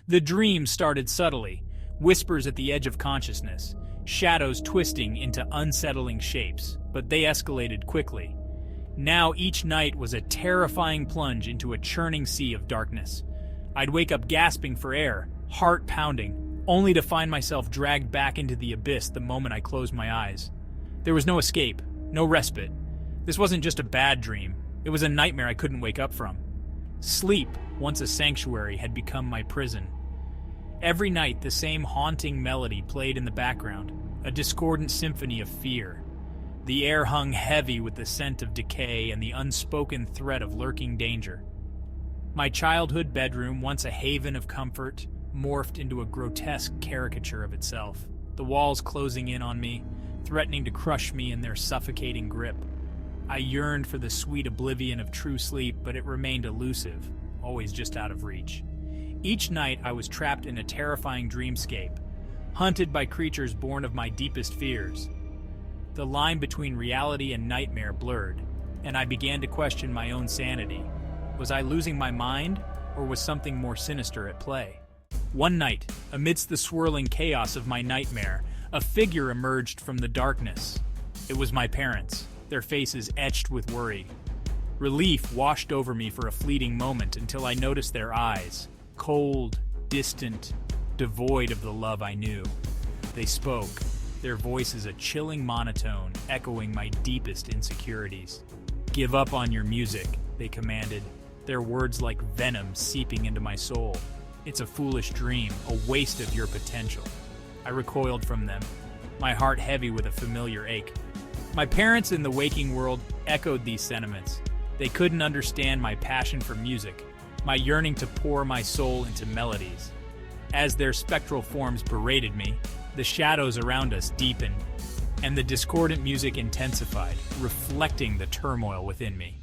The dream started subtly, whispers at the edge of consciousness, shadows twisting into unsettling shapes, but they escalated quickly. Now each night was a terrifying plunge into a churning sea of darkness. I'd wake up gasping for air, heart pounding, only to find myself dragged back into the abyss the moment I closed my eyes. There was no escape, no respite. This wasn't just a bad dream, it was a nightmare I couldn't wake up from. Sleep, once a sanctuary, had become my prison. Every night the same haunting melody played in the background, a discordant symphony of fear. The air hung heavy with the scent of decay and the unspoken threat of lurking danger. My childhood bedroom, once a haven of comfort, morphed into a grotesque caricature of itself, the walls closing in on me, threatening to crush me in their suffocating grip. I yearned for the sweet oblivion of true sleep, but it remained elusive, always just out of reach. Each night I was trapped in a terrifying dreamscape, hunted by creatures born of my deepest fears. The line between reality and nightmare blurred, and I began to question my own sanity. Was I losing my mind, or was something more sinister at play? One night, amidst the swirling chaos of my nightmare, a figure emerged from the darkness. It was my parents, their faces etched with worry. Relief washed over me for a fleeting moment until I noticed their eyes, cold, distant, devoid of the love I knew. They spoke, their voices a chilling monotone echoing my deepest insecurities. "Give up on your music," they commanded, their words like venom seeping into my soul. "It's a foolish dream, a waste of your potential." I recoiled from them, my heart heavy with a familiar ache. My parents in the waking world echoed these sentiments. They couldn't understand my passion for music, my yearning to pour my soul into melodies. As their spectral forms berated me, the shadows around us deepened, and the discordant music intensified, reflecting the turmoil within me.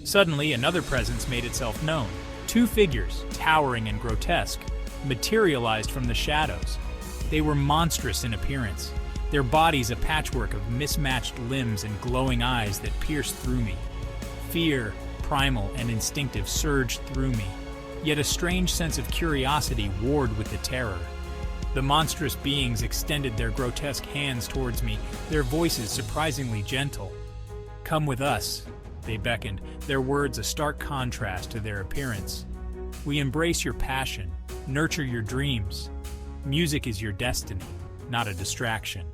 Suddenly, another presence made itself known. Two figures, towering and grotesque, materialized from the shadows. They were monstrous in appearance, their bodies a patchwork of mismatched limbs and glowing eyes that pierced through me. Fear, primal and instinctive, surged through me, yet a strange sense of curiosity warred with the terror. The monstrous beings extended their grotesque hands towards me, their voices surprisingly gentle. "Come with us," they beckoned, their words a stark contrast to their appearance. "We embrace your passion, nurture your dreams. Music is your destiny, not a distraction."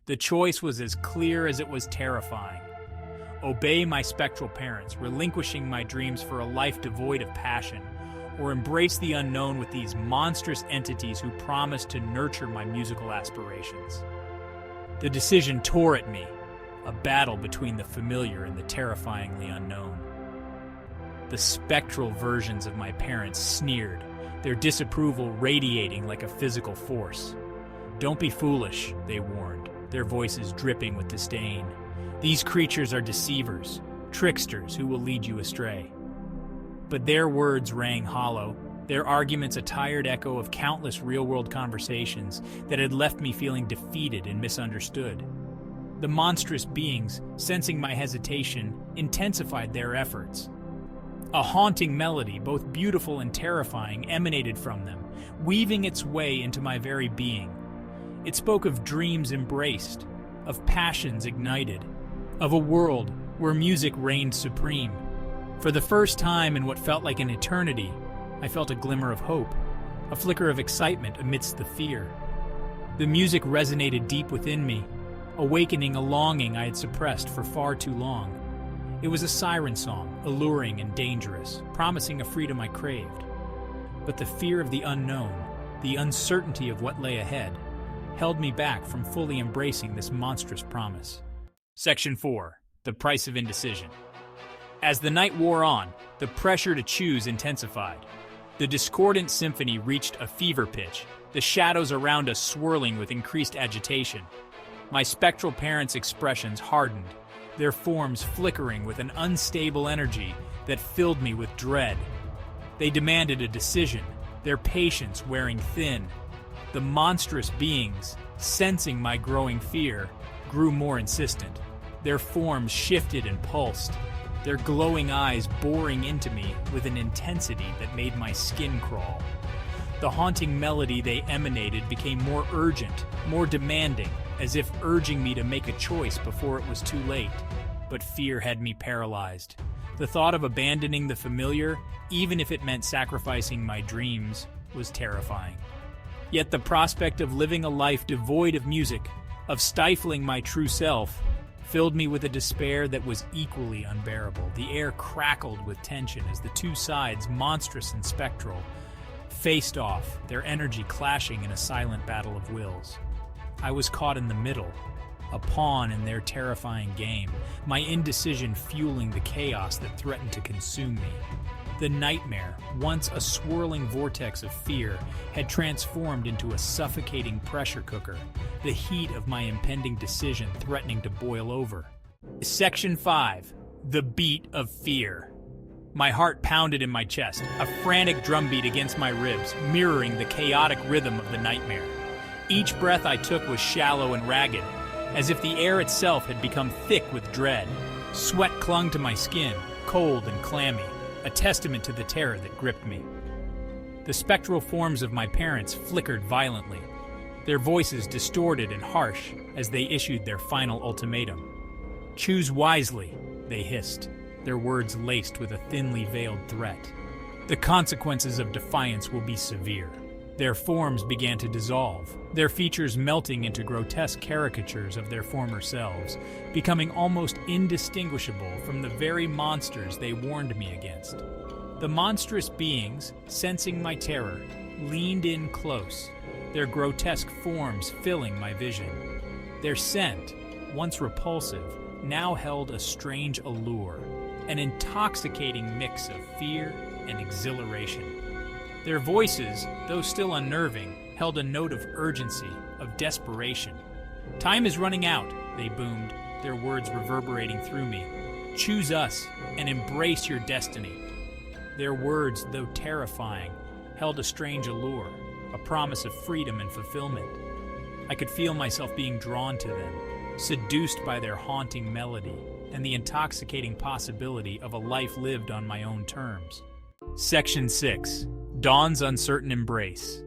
The choice was as clear as it was terrifying. Obey my spectral parents, relinquishing my dreams for a life devoid of passion, or embrace the unknown with these monstrous entities who promised to nurture my musical aspirations. The decision tore at me, a battle between the familiar and the terrifyingly unknown. The spectral versions of my parents sneered, their disapproval radiating like a physical force. "Don't be foolish," they warned, their voices dripping with disdain. "These creatures are deceivers, tricksters who will lead you astray." But their words rang hollow, their arguments a tired echo of countless real-world conversations that had left me feeling defeated and misunderstood. The monstrous beings, sensing my hesitation, intensified their efforts. A haunting melody, both beautiful and terrifying, emanated from them, weaving its way into my very being. It spoke of dreams embraced, of passions ignited, of a world where music reigned supreme. For the first time in what felt like an eternity, I felt a glimmer of hope, a flicker of excitement amidst the fear. The music resonated deep within me, awakening a longing I had suppressed for far too long. It was a siren song, alluring and dangerous, promising a freedom I craved. But the fear of the unknown, the uncertainty of what lay ahead, held me back from fully embracing this monstrous promise. Section 4. The Price of Indecision. As the night wore on, the pressure to choose intensified. The discordant symphony reached a fever pitch, the shadows around us swirling with increased agitation. My spectral parents' expressions hardened, their forms flickering with an unstable energy that filled me with dread. They demanded a decision, their patience wearing thin. The monstrous beings, sensing my growing fear, grew more insistent. Their forms shifted and pulsed, their glowing eyes boring into me with an intensity that made my skin crawl. The haunting melody they emanated became more urgent, more demanding, as if urging me to make a choice before it was too late. But fear had me paralyzed. The thought of abandoning the familiar, even if it meant sacrificing my dreams, was terrifying. Yet the prospect of living a life devoid of music, of stifling my true self, filled me with a despair that was equally unbearable. The air crackled with tension as the two sides, monstrous and spectral, faced off, their energy clashing in a silent battle of wills. I was caught in the middle, a pawn in their terrifying game, my indecision fueling the chaos that threatened to consume me. The nightmare, once a swirling vortex of fear, had transformed into a suffocating pressure cooker, the heat of my impending decision threatening to boil over. Section 5. The Beat of Fear. My heart pounded in my chest, a frantic drumbeat against my ribs, mirroring the chaotic rhythm of the nightmare. Each breath I took was shallow and ragged, as if the air itself had become thick with dread. Sweat clung to my skin, cold and clammy, a testament to the terror that gripped me. The spectral forms of my parents flickered violently, their voices distorted and harsh as they issued their final ultimatum. "Choose wisely," they hissed, their words laced with a thinly veiled threat. "The consequences of defiance will be severe." Their forms began to dissolve, their features melting into grotesque caricatures of their former selves, becoming almost indistinguishable from the very monsters they warned me against. The monstrous beings, sensing my terror, leaned in close, their grotesque forms filling my vision. Their scent, once repulsive, now held a strange allure, an intoxicating mix of fear and exhilaration. Their voices, though still unnerving, held a note of urgency, of desperation. "Time is running out," they boomed, their words reverberating through me. "Choose us and embrace your destiny." Their words, though terrifying, held a strange allure, a promise of freedom and fulfillment. I could feel myself being drawn to them, seduced by their haunting melody and the intoxicating possibility of a life lived on my own terms. Section 6. Dawn's Uncertain Embrace.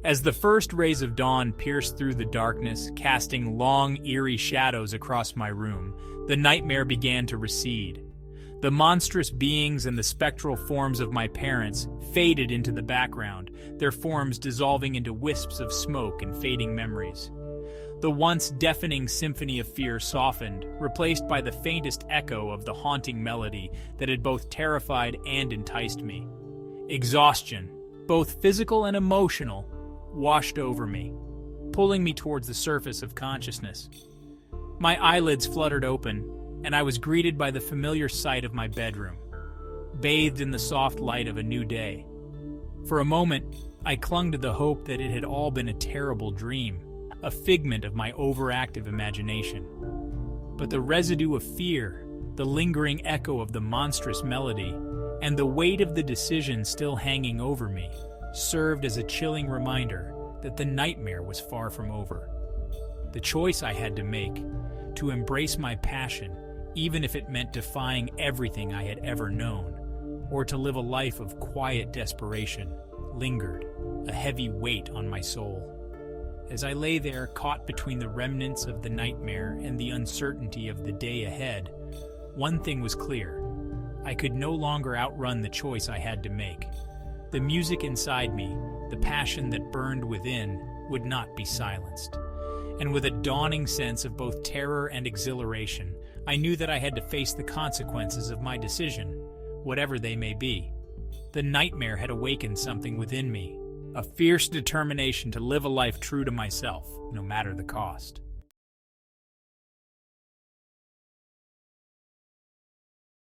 As the first rays of dawn pierced through the darkness, casting long, eerie shadows across my room, the nightmare began to recede. The monstrous beings and the spectral forms of my parents faded into the background, their forms dissolving into wisps of smoke and fading memories. The once deafening symphony of fear softened, replaced by the faintest echo of the haunting melody that had both terrified and enticed me. Exhaustion, both physical and emotional, washed over me, pulling me towards the surface of consciousness. My eyelids fluttered open, and I was greeted by the familiar sight of my bedroom, bathed in the soft light of a new day. For a moment, I clung to the hope that it had all been a terrible dream, a figment of my overactive imagination. But the residue of fear, the lingering echo of the monstrous melody, and the weight of the decision still hanging over me served as a chilling reminder that the nightmare was far from over. The choice I had to make, to embrace my passion, even if it meant defying everything I had ever known, or to live a life of quiet desperation, lingered, a heavy weight on my soul. As I lay there, caught between the remnants of the nightmare and the uncertainty of the day ahead, one thing was clear. I could no longer outrun the choice I had to make. The music inside me, the passion that burned within, would not be silenced. And with a dawning sense of both terror and exhilaration, I knew that I had to face the consequences of my decision, whatever they may be. The nightmare had awakened something within me, a fierce determination to live a life true to myself, no matter the cost.